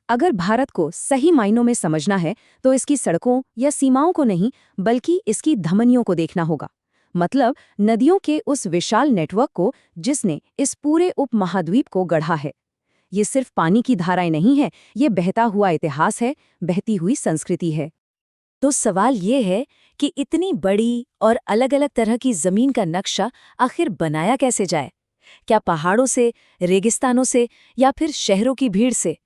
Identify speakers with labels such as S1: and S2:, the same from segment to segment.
S1: अगर भारत को सही मायनों में समझना है तो इसकी सड़कों या सीमाओं को नहीं बल्कि इसकी धमनियों को देखना होगा। मतलब नदियों के उस विशाल नेटवर्क को जिसने इस पूरे उपमहाद्वीप को गढ़ा है। ये सिर्फ पानी की धाराएं नहीं है, ये बहता हुआ इतिहास है, बहती हुई संस्कृति है।
S2: तो सवाल ये है कि इतनी बड़ी और अलग-अलग तरह की जमीन का नक्शा आखिर बनाया कैसे जाए? क्या पहाड़ों से, रेगिस्तानों से या फिर शहरों की भीड़ से?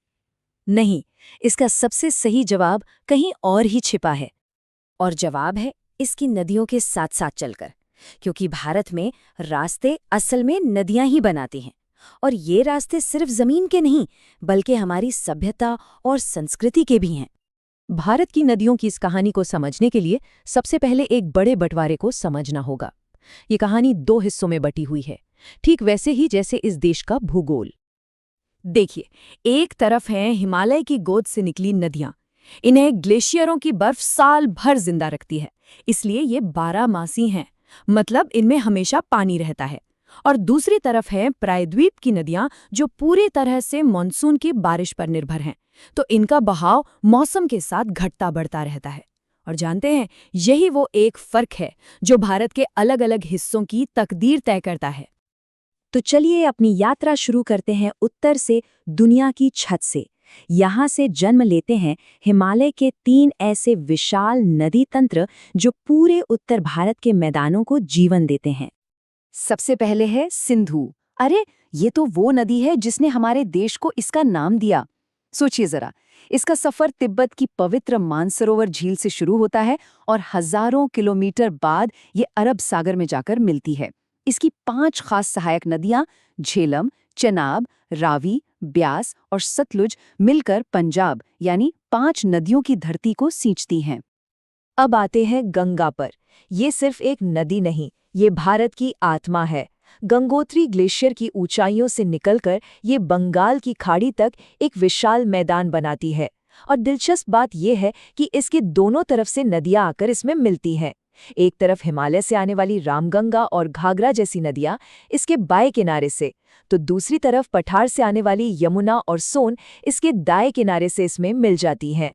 S2: नहीं, इसका सबसे सही जवाब कहीं और ही छिपा है। और जवाब है इसकी नदियों के साथ-साथ चलकर। क्योंकि भारत में रास्ते असल में नदियां ही बनाती हैं। और ये रास्ते सिर्फ जमीन के नहीं, बल्कि हमारी सभ्यता और संस्कृति के भी हैं।
S1: भारत की नदियों की इस कहानी को समझने के लिए सबसे पहले एक बड़े बंटवारे को समझना होगा। ये कहानी 2 हिस्सों में बटी हुई है, ठीक वैसे ही जैसे इस देश का भूगोल। देखिए, एक तरफ हैं हिमालय की गोद से निकली नदियां। इन्हें ग्लेशियरों की बर्फ साल भर जिंदा रखती है, इसलिए ये 12 मासी हैं। मतलब इनमें हमेशा पानी रहता है। और दूसरी तरफ है प्रायद्वीप की नदियां, जो पूरी तरह से मानसून की बारिश पर निर्भर हैं। तो इनका बहाव मौसम के साथ घटता बढ़ता रहता है। और जानते हैं, यही वो एक फर्क है जो भारत के अलग अलग हिस्सों की तकदीर तय करता है।
S2: तो चलिए अपनी यात्रा शुरू करते हैं उत्तर से, दुनिया की छत से। यहाँ से जन्म लेते हैं हिमालय के 3 ऐसे विशाल नदी तंत्र जो पूरे उत्तर भारत के मैदानों को जीवन देते हैं।
S1: सबसे पहले है सिंधु। अरे, ये तो वो नदी है जिसने हमारे देश को इसका नाम दिया। सोचिए जरा, इसका सफर तिब्बत की पवित्र मानसरोवर झील से शुरू होता है और हजारों किलोमीटर बाद ये अरब सागर में जाकर मिलती है। इसकी 5 खास सहायक नदियां झेलम, चेनाब, रावी, ब्यास और सतलुज मिलकर पंजाब यानी 5 नदियों की धरती को सींचती हैं।
S2: अब आते हैं गंगा पर। ये सिर्फ एक नदी नहीं, ये भारत की आत्मा है। गंगोत्री ग्लेशियर की ऊंचाइयों से निकलकर ये बंगाल की खाड़ी तक एक विशाल मैदान बनाती है। और दिलचस्प बात यह है कि इसके दोनों तरफ से नदियां आकर इसमें मिलती हैं। एक तरफ हिमालय से आने वाली रामगंगा और घाघरा जैसी नदियां इसके बाएं किनारे से, तो दूसरी तरफ पठार से आने वाली यमुना और सोन इसके दाएं किनारे से इसमें मिल जाती हैं।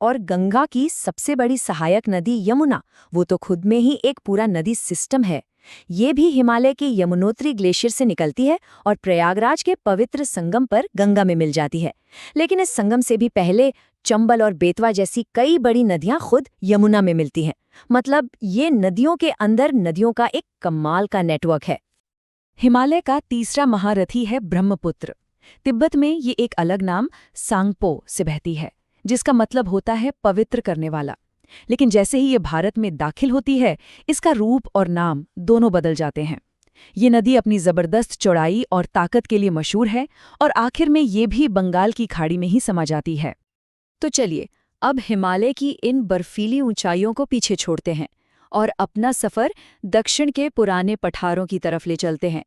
S2: और गंगा की सबसे बड़ी सहायक नदी यमुना, वो तो खुद में ही एक पूरा नदी सिस्टम है। ये भी हिमालय के यमुनोत्री ग्लेशियर से निकलती है और प्रयागराज के पवित्र संगम पर गंगा में मिल जाती है। लेकिन इस संगम से भी पहले चंबल और बेतवा जैसी कई बड़ी नदियां खुद यमुना में मिलती हैं। मतलब ये नदियों के अंदर नदियों का एक कमाल का नेटवर्क है।
S1: हिमालय का तीसरा महारथी है ब्रह्मपुत्र। तिब्बत में ये एक अलग नाम सांगपो से बहती है, जिसका मतलब होता है पवित्र करने वाला। लेकिन जैसे ही ये भारत में दाखिल होती है, इसका रूप और नाम दोनों बदल जाते हैं। ये नदी अपनी जबरदस्त चौड़ाई और ताकत के लिए मशहूर है और आखिर में ये भी बंगाल की खाड़ी में ही समा जाती है। तो चलिए, अब हिमालय की इन बर्फीली ऊंचाइयों को पीछे छोड़ते हैं और अपना सफ़र दक्षिण के पुराने पठारों की तरफ ले चलते हैं।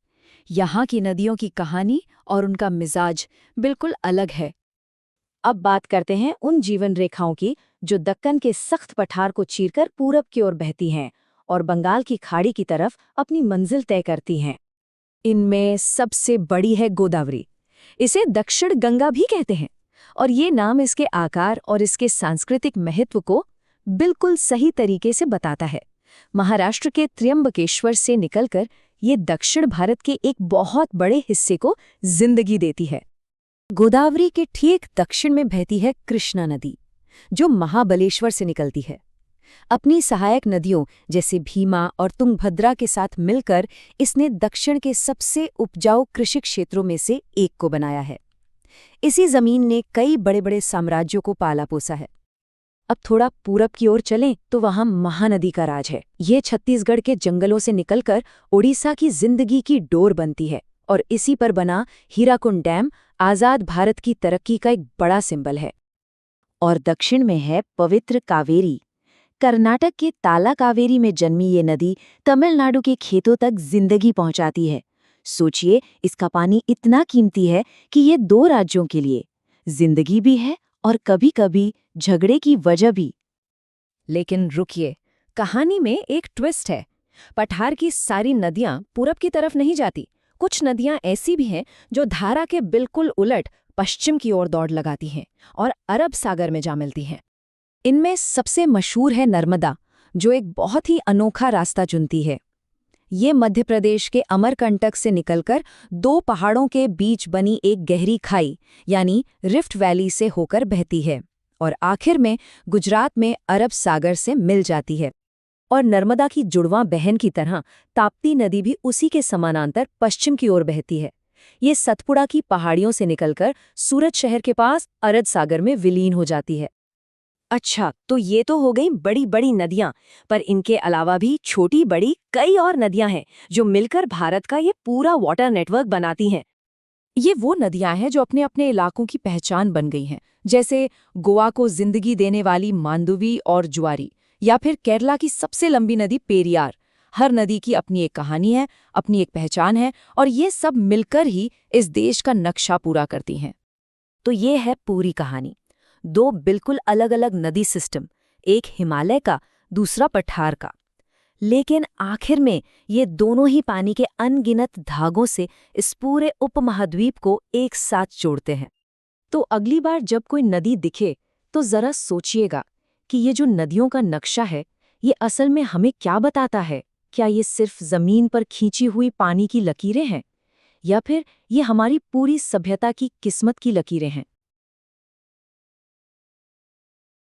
S1: यहाँ की नदियों की कहानी और उनका मिजाज बिल्कुल अलग है।
S2: अब बात करते हैं उन जीवन रेखाओं की जो दक्कन के सख्त पठार को चीरकर पूरब की ओर बहती हैं और बंगाल की खाड़ी की तरफ अपनी मंजिल तय करती हैं।
S1: इनमें सबसे बड़ी है गोदावरी। इसे दक्षिण गंगा भी कहते हैं और ये नाम इसके आकार और इसके सांस्कृतिक महत्व को बिल्कुल सही तरीके से बताता है। महाराष्ट्र के त्र्यंबकेश्वर से निकलकर ये दक्षिण भारत के एक बहुत बड़े हिस्से को जिंदगी देती है। गोदावरी के ठीक दक्षिण में बहती है कृष्णा नदी, जो महाबलेश्वर से निकलती है। अपनी सहायक नदियों जैसे भीमा और तुंगभद्रा के साथ मिलकर इसने दक्षिण के सबसे उपजाऊ कृषि क्षेत्रों में से एक को बनाया है। इसी जमीन ने कई बड़े बड़े साम्राज्यों को पाला पोसा है। अब थोड़ा पूरब की ओर चलें तो वहां महानदी का राज है। ये छत्तीसगढ़ के जंगलों से निकलकर ओडिशा की जिंदगी की डोर बनती है और इसी पर बना हीराकुंड डैम आजाद भारत की तरक्की का एक बड़ा सिंबल है।
S2: और दक्षिण में है पवित्र कावेरी। कर्नाटक के ताला कावेरी में जन्मी ये नदी तमिलनाडु के खेतों तक जिंदगी पहुंचाती है। सोचिए, इसका पानी इतना कीमती है कि ये 2 राज्यों के लिए जिंदगी भी है और कभी-कभी झगड़े की वजह भी।
S1: लेकिन रुकिए, कहानी में एक ट्विस्ट है। पठार की सारी नदियां पूरब की तरफ नहीं जाती। कुछ नदियां ऐसी भी हैं जो धारा के बिल्कुल उलट पश्चिम की ओर दौड़ लगाती हैं और अरब सागर में जा मिलती हैं। इनमें सबसे मशहूर है नर्मदा, जो एक बहुत ही अनोखा रास्ता चुनती है। ये मध्य प्रदेश के अमरकंटक से निकलकर दो पहाड़ों के बीच बनी एक गहरी खाई यानी रिफ्ट वैली से होकर बहती है और आखिर में गुजरात में अरब सागर से मिल जाती है। और नर्मदा की जुड़वां बहन की तरह ताप्ती नदी भी उसी के समानांतर पश्चिम की ओर बहती है। ये सतपुड़ा की पहाड़ियों से निकलकर सूरत शहर के पास अरब सागर में विलीन हो जाती है।
S2: अच्छा, तो ये तो हो गई बड़ी बड़ी नदियां, पर इनके अलावा भी छोटी बड़ी कई और नदियां हैं जो मिलकर भारत का ये पूरा वाटर नेटवर्क बनाती हैं।
S1: ये वो नदियां हैं जो अपने अपने इलाकों की पहचान बन गई हैं, जैसे गोवा को जिंदगी देने वाली मांडवी और जुआरी, या फिर केरला की सबसे लंबी नदी पेरियार। हर नदी की अपनी एक कहानी है, अपनी एक पहचान है, और ये सब मिलकर ही इस देश का नक्शा पूरा करती हैं।
S2: तो ये है पूरी कहानी। दो बिल्कुल अलग अलग नदी सिस्टम, एक हिमालय का, दूसरा पठार का। लेकिन आखिर में ये दोनों ही पानी के अनगिनत धागों से इस पूरे उपमहाद्वीप को एक साथ जोड़ते हैं।
S1: तो अगली बार जब कोई नदी दिखे तो जरा सोचिएगा कि ये जो नदियों का नक्शा है, ये असल में हमें क्या बताता है। क्या ये सिर्फ जमीन पर खींची हुई पानी की लकीरें हैं, या फिर ये हमारी पूरी सभ्यता की किस्मत की लकीरें हैं?